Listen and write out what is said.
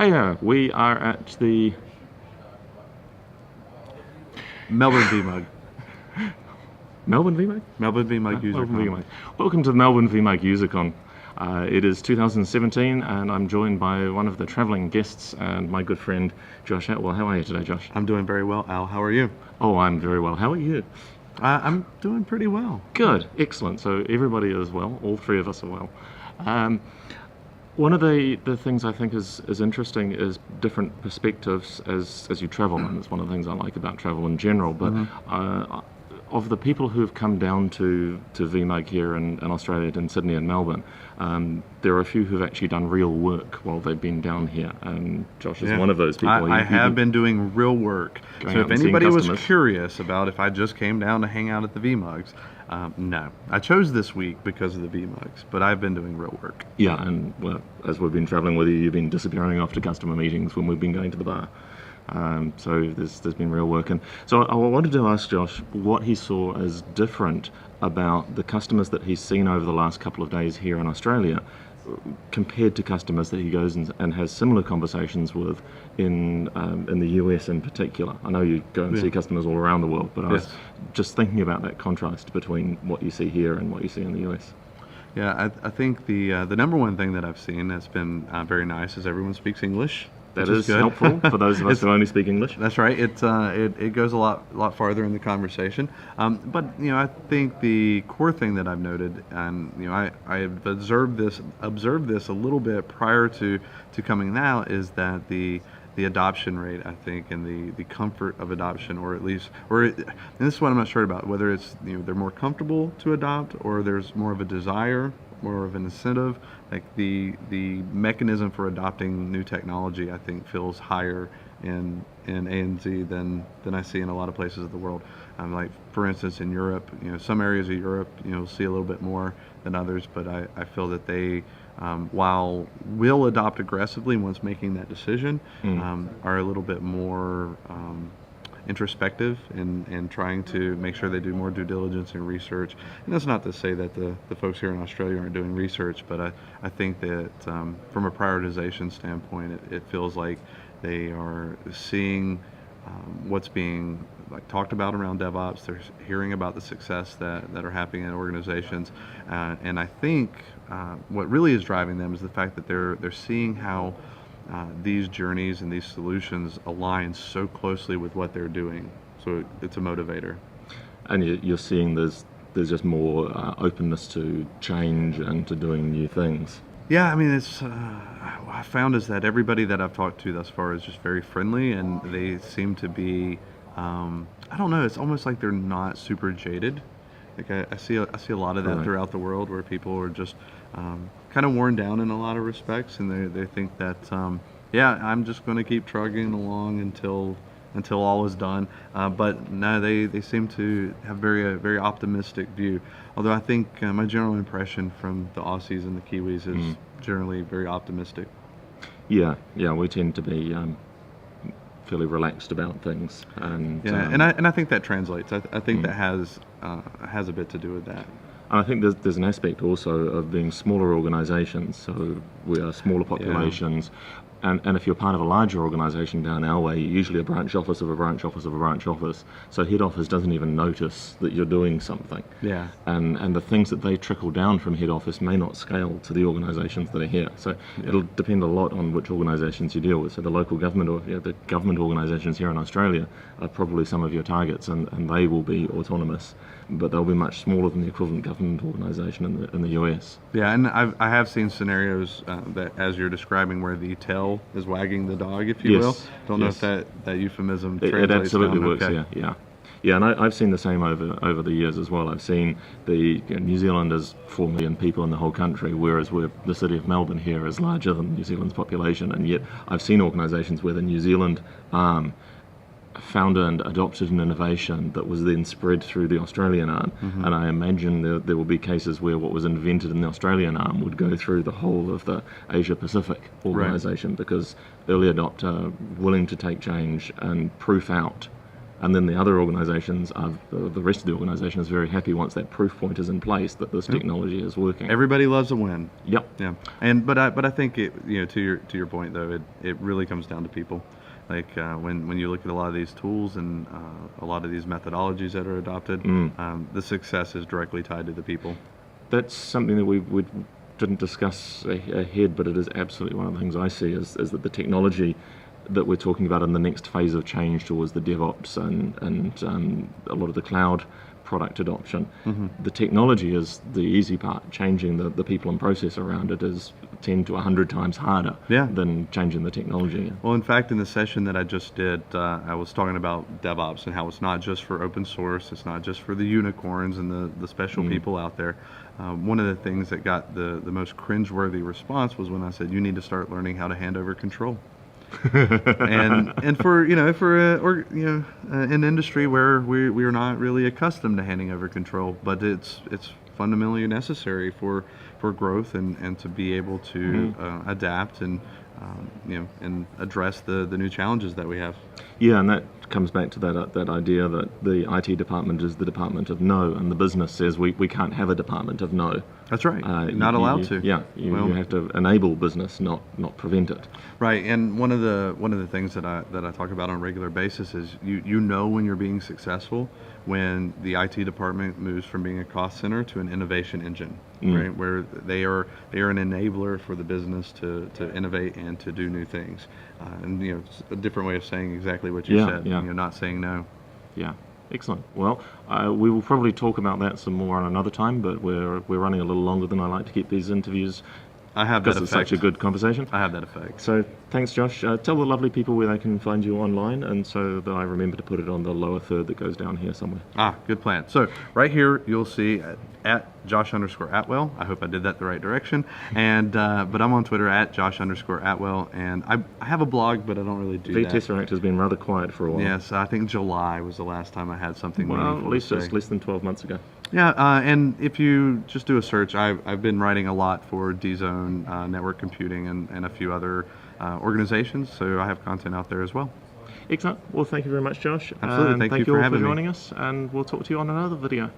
Hey, we are at the Melbourne VMUG. Melbourne VMAG? Melbourne VMUG Melbourne UserCon. VMAG. Welcome to the Melbourne VMAG UserCon. It is 2017 and I'm joined by one of the travelling guests and my good friend Josh Atwell. How are you today, Josh? I'm doing very well, Al. How are you? Oh, I'm very well. How are you? I'm doing pretty well. Good, excellent. So everybody is well, all three of us are well. Um, One of the things I think is interesting is different perspectives as you travel, and it's one of the things I like about travel in general. But of the people who've come down to VMUG here in Australia, in Sydney and Melbourne, there are a few who've actually done real work while they've been down here, and Josh is one of those people. I have been doing real work. So if anybody was curious about if I just came down to hang out at the VMUGs, no. I chose this week because of the VMUGs, but I've been doing real work. Yeah, and well, as we've been travelling with you, you've been disappearing off to customer meetings when we've been going to the bar. So there's been real work. And so I wanted to ask Josh what he saw as different about the customers that he's seen over the last couple of days here in Australia compared to customers that he goes and has similar conversations with in the US in particular. I know you go and see customers all around the world, but I was just thinking about that contrast between what you see here and what you see in the US. Yeah, I think the number one thing that I've seen that's been very nice is everyone speaks English. That is helpful for those of us who only speak English. That's right. It goes a lot farther in the conversation. But I think the core thing that I've noted, and I have observed this a little bit prior to coming now, is that the adoption rate, I think, and the comfort of adoption, and this is what I'm not sure about, whether it's they're more comfortable to adopt or there's more of a desire, more of an incentive. Like the mechanism for adopting new technology, I think, feels higher in ANZ than I see in a lot of places of the world. Like, for instance, in Europe, some areas of Europe, see a little bit more than others, but I feel that they, while will adopt aggressively once making that decision, are a little bit more introspective and trying to make sure they do more due diligence and research. And that's not to say that the folks here in Australia aren't doing research, but I think that from a prioritization standpoint, it feels like they are seeing what's being talked about around DevOps. They're hearing about the success that are happening in organizations, and I think what really is driving them is the fact that they're seeing how these journeys and these solutions align so closely with what they're doing. So it's a motivator. And you're seeing there's just more openness to change and to doing new things. Yeah, I mean, it's what I found is that everybody that I've talked to thus far is just very friendly, and they seem to be, I don't know, it's almost like they're not super jaded. Like I see a lot of that throughout the world, where people are just kind of worn down in a lot of respects, and they think that I'm just going to keep trucking along until all is done. But no, they seem to have very optimistic view. Although I think my general impression from the Aussies and the Kiwis is generally very optimistic. Yeah, we tend to be fairly relaxed about things, and and I think that translates. I think that has a bit to do with that. And I think there's an aspect also of being smaller organisations. So we are smaller populations. And if you're part of a larger organisation down our way, you're usually a branch office of a branch office of a branch office. So head office doesn't even notice that you're doing something. Yeah. And the things that they trickle down from head office may not scale to the organisations that are here. So it'll depend a lot on which organisations you deal with. So the local government or the government organisations here in Australia are probably some of your targets, and they will be autonomous, but they'll be much smaller than the equivalent government organisation in the US. Yeah, and I have seen scenarios that, as you're describing, where the tail is wagging the dog, if you will. Don't know if that euphemism translates. It absolutely down. works. Okay. Yeah, and I've seen the same over the years as well. I've seen New Zealand is 4 million people in the whole country, whereas the city of Melbourne here is larger than New Zealand's population, and yet I've seen organisations where the New Zealand arm found and adopted an innovation that was then spread through the Australian arm. And I imagine there will be cases where what was invented in the Australian arm would go through the whole of the Asia Pacific organisation, because early adopter, willing to take change and proof out And then the other organisations, the rest of the organisation is very happy once that proof point is in place that this technology is working. Everybody loves a win. Yep. Yeah. But I think it, to your point though, it really comes down to people. Like when you look at a lot of these tools and a lot of these methodologies that are adopted, the success is directly tied to the people. That's something that we didn't discuss ahead, but it is absolutely one of the things I see is that the technology that we're talking about in the next phase of change towards the DevOps and a lot of the cloud product adoption. The technology is the easy part. Changing the people and process around it is 10 to 100 times harder than changing the technology. Well, in fact, in the session that I just did, I was talking about DevOps and how it's not just for open source, it's not just for the unicorns and the special people out there. One of the things that got the most cringeworthy response was when I said, you need to start learning how to hand over control. and for an industry where we are not really accustomed to handing over control, but it's fundamentally necessary for growth and to be able to adapt and and address the new challenges that we have. Yeah, and that comes back to that idea that the IT department is the department of no, and the business says we can't have a department of no. That's right. Not allowed to. Yeah, you have to enable business, not prevent it. Right, and one of the things that I talk about on a regular basis is you know when you're being successful when the IT department moves from being a cost center to an innovation engine, right? Where they are an enabler for the business to innovate and to do new things. And it's a different way of saying exactly what you said. Not saying no. Yeah. Excellent. Well, we will probably talk about that some more on another time, but we're running a little longer than I like to keep these interviews. I have that effect. Because it's such a good conversation. I have that effect. So thanks, Josh. Tell the lovely people where they can find you online, and so that I remember to put it on the lower third that goes down here somewhere. Good plan. So right here you'll see at Josh_Atwell. I hope I did that the right direction. And but I'm on Twitter at Josh_Atwell, and I have a blog, but I don't really do that. vTesseract has been rather quiet for a while. Yes, I think July was the last time I had something. Well, at least it's less than 12 months ago. Yeah, and if you just do a search, I've been writing a lot for D-Zone, Network Computing, and a few other organizations, so I have content out there as well. Excellent. Well, thank you very much, Josh. Absolutely. Thank you for all having for me. joining us, and we'll talk to you on another video.